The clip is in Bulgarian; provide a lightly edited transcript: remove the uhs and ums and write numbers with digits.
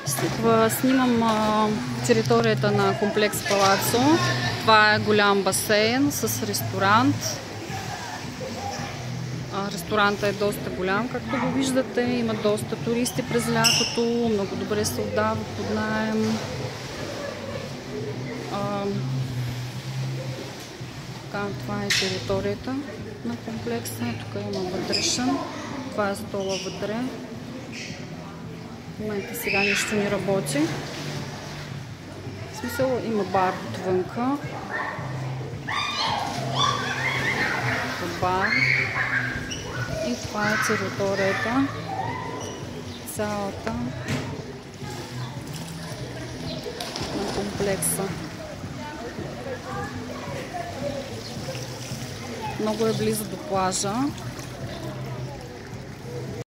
Снимам територията на комплекс Палацо. Това е голям басейн с ресторант. Ресторантът е доста голям, както го виждате. Има доста туристи през лятото. Много добре се отдава под наем. Това е територията на комплекса. Тук има вътрешен. Това е стола вътре. В момента сега нищо не работи. В смисъл има бар отвънка. Бар. И това е територията. Цялата на комплекса. Много е близо до плажа.